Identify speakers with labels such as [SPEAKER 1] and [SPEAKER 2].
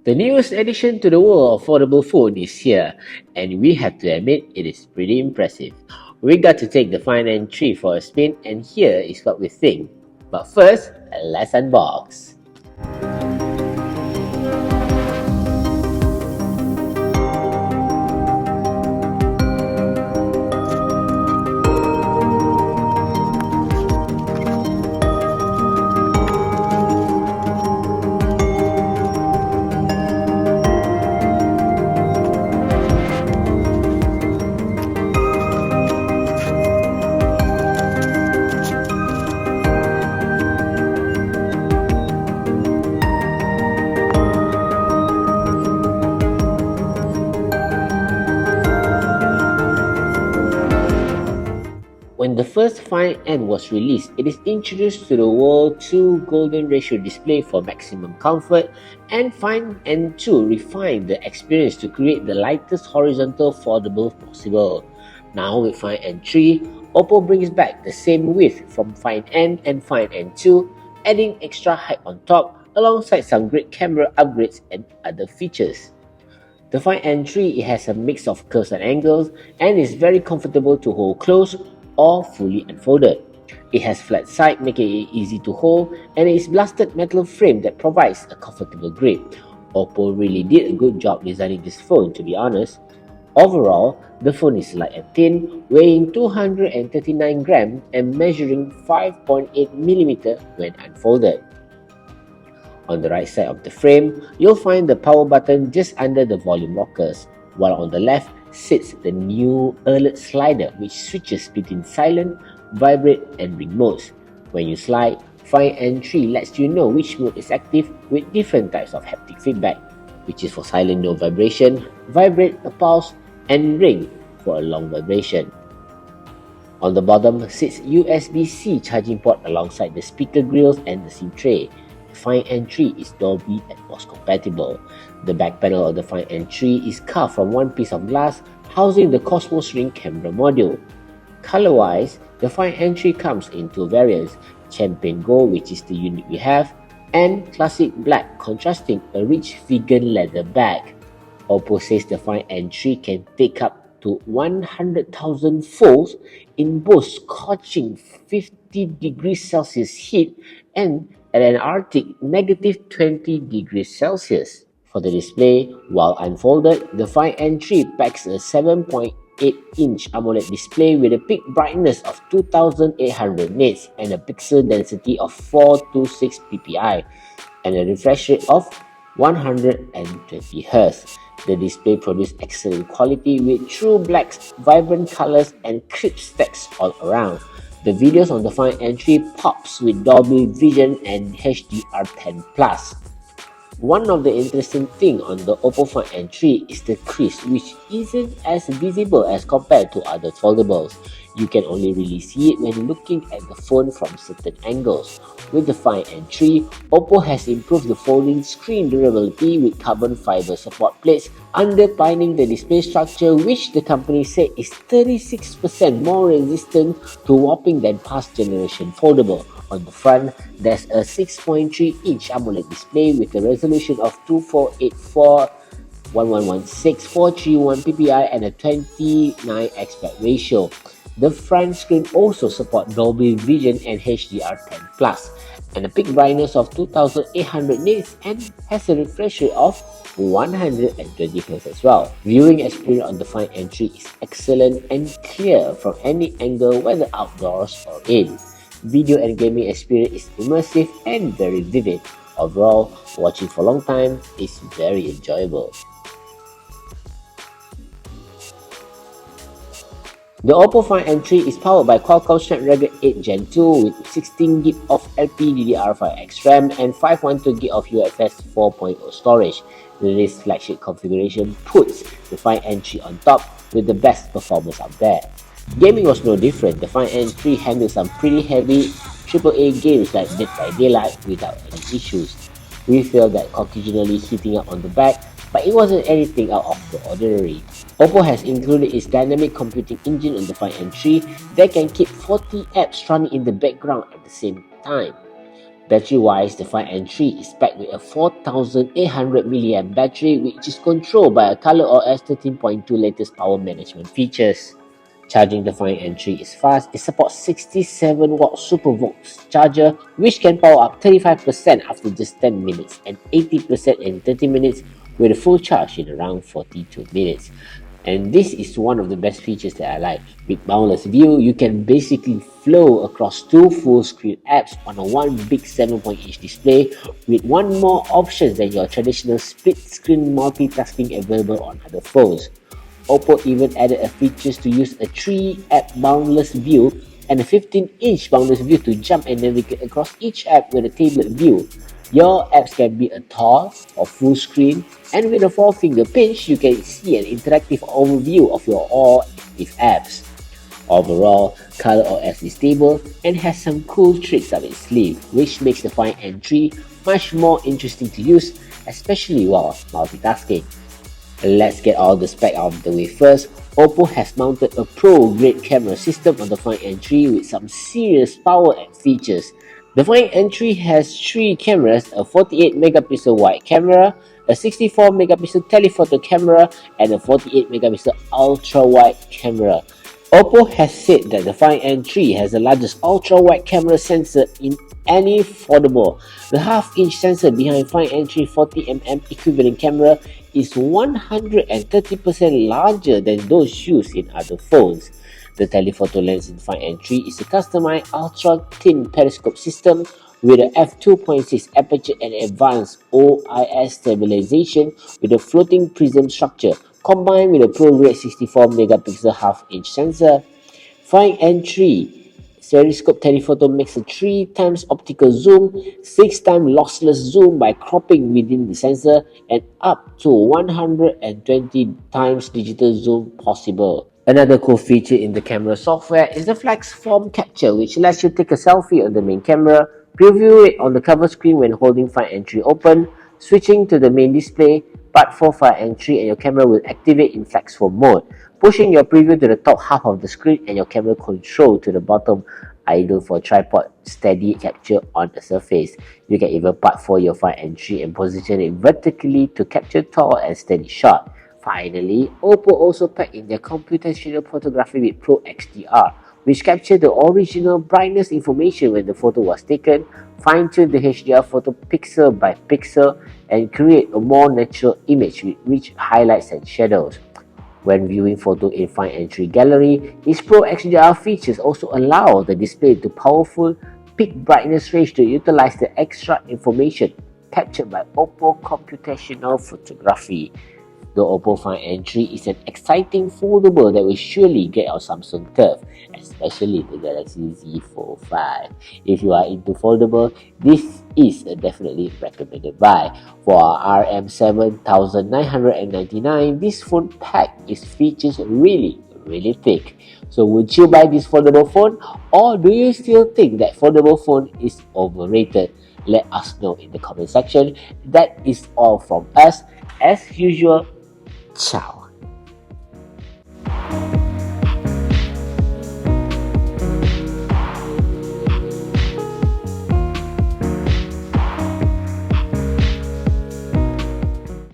[SPEAKER 1] The newest addition to the world of foldable phone is here, and we have to admit it is pretty impressive. We got to take the Find N3 for a spin, and here is what we think. But first, let's unbox. When the first Find N was released, it is introduced to the world two golden ratio display for maximum comfort, and Find N2 refined the experience to create the lightest horizontal foldable possible. Now with Find N3, Oppo brings back the same width from Find N and Find N2, adding extra height on top alongside some great camera upgrades and other features. The Find N3 has a mix of curves and angles and is very comfortable to hold close or fully unfolded. It has flat side making it easy to hold, and its blasted metal frame that provides a comfortable grip. Oppo really did a good job designing this phone, to be honest. Overall, the phone is light and thin, weighing 239 grams and measuring 5.8mm when unfolded. On the right side of the frame, you'll find the power button just under the volume rockers, while on the left sits the new alert slider, which switches between silent, vibrate and ring modes. When you slide, Find N3 lets you know which mode is active with different types of haptic feedback, which is for silent no vibration, vibrate a pulse, and ring for a long vibration. On the bottom sits USB-C charging port alongside the speaker grills and the SIM tray. Find N3 is Dolby Atmos compatible. The back panel of the Find N3 is carved from one piece of glass housing the Cosmos Ring camera module. Color-wise, the Find N3 comes in two variants, Champagne Gold, which is the unit we have, and Classic Black, contrasting a rich vegan leather bag. Oppo says the Find N3 can take up to 100,000 folds in both scorching 50 degrees Celsius heat and at an Arctic -20 degrees Celsius. For the display, while unfolded, the Find N3 packs a 7.8-inch AMOLED display with a peak brightness of 2800 nits and a pixel density of 426 ppi and a refresh rate of 120 Hz. The display produces excellent quality with true blacks, vibrant colors, and crisp text all around. The videos on the Find N3 pops with Dolby Vision and HDR10+. One of the interesting things on the Oppo Find N3 is the crease, which isn't as visible as compared to other foldables. You can only really see it when looking at the phone from certain angles. With the Find N3, Oppo has improved the folding screen durability with carbon fiber support plates underpinning the display structure, which the company said is 36% more resistant to warping than past generation foldable. On the front, there's a 6.3-inch AMOLED display with a resolution of 2484 1116 431 ppi and a 29 aspect ratio. The front screen also supports Dolby Vision and HDR10+, and a peak brightness of 2800 nits and has a refresh rate of 120 Hz as well. Viewing experience on the Find N3 is excellent and clear from any angle, whether outdoors or in. Video and gaming experience is immersive and very vivid. Overall, watching for a long time is very enjoyable. The Oppo Find N3 is powered by Qualcomm Snapdragon 8 Gen 2 with 16GB of LPDDR5X RAM and 512GB of UFS 4.0 storage. This flagship configuration puts the Find N3 on top with the best performance out there. Gaming was no different. The Find N3 handles some pretty heavy AAA games like Dead by Daylight without any issues. We felt that occasionally heating up on the back, but it wasn't anything out of the ordinary. Oppo has included its dynamic computing engine on the Find N3 that can keep 40 apps running in the background at the same time. Battery-wise, the Find N3 is packed with a 4800 mAh battery, which is controlled by a ColorOS 13.2 latest power management features. Charging the Find N3 is fast. It supports 67-watt SuperVolt charger, which can power up 35% after just 10 minutes and 80% in 30 minutes, with a full charge in around 42 minutes. And this is one of the best features that I like. With boundless view, you can basically flow across two full screen apps on a one big 7-point-inch display, with one more option than your traditional split screen multitasking available on other phones. Oppo even added a feature to use a 3-app boundless view and a 15-inch boundless view to jump and navigate across each app with a tablet view. Your apps can be a tall or full screen, and with a 4-finger pinch, you can see an interactive overview of your all active apps. Overall, ColorOS is stable and has some cool tricks up its sleeve, which makes the Find N3 much more interesting to use, especially while multitasking. Let's get all the spec out of the way first. Oppo has mounted a pro-grade camera system on the Find N3 with some serious power and features. The Find N3 has 3 cameras, a 48 megapixel wide camera, a 64 megapixel telephoto camera, and a 48 megapixel ultra wide camera. Oppo has said that the Find N3 has the largest ultra-wide camera sensor in any foldable. The half-inch sensor behind Find N3 40mm equivalent camera is 130% larger than those used in other phones. The telephoto lens in Find N3 is a customized ultra-thin periscope system with a f2.6 aperture and advanced OIS stabilization with a floating prism structure, combined with a ProRes 64 megapixel half-inch sensor. Find N3 stereoscope telephoto makes a 3 times optical zoom, 6 times lossless zoom by cropping within the sensor, and up to 120 times digital zoom possible. Another cool feature in the camera software is the Flex Form Capture, which lets you take a selfie on the main camera, preview it on the cover screen when holding Find N3 open, switching to the main display, part 4 Find N3 and your camera will activate in Flex Form mode, pushing your preview to the top half of the screen and your camera control to the bottom, ideal for tripod steady capture on a surface. You can even part 4 your Find N3 and position it vertically to capture tall and steady shot. Finally, Oppo also packed in their computational photography with Pro XDR, which captured the original brightness information when the photo was taken, fine-tune the HDR photo pixel by pixel, and create a more natural image with rich highlights and shadows. When viewing photo in Find N3 Gallery, its Pro XDR features also allow the display to powerful peak brightness range to utilize the extra information captured by Oppo computational photography. The Oppo Find N3 is an exciting foldable that will surely get our Samsung turf, especially the Galaxy Z Fold 5. If you are into foldable, this is a definitely recommended buy. For our RM7999, this phone pack is features really thick. So would you buy this foldable phone, or do you still think that foldable phone is overrated? Let us know in the comment section. That is all from us. As usual, ciao.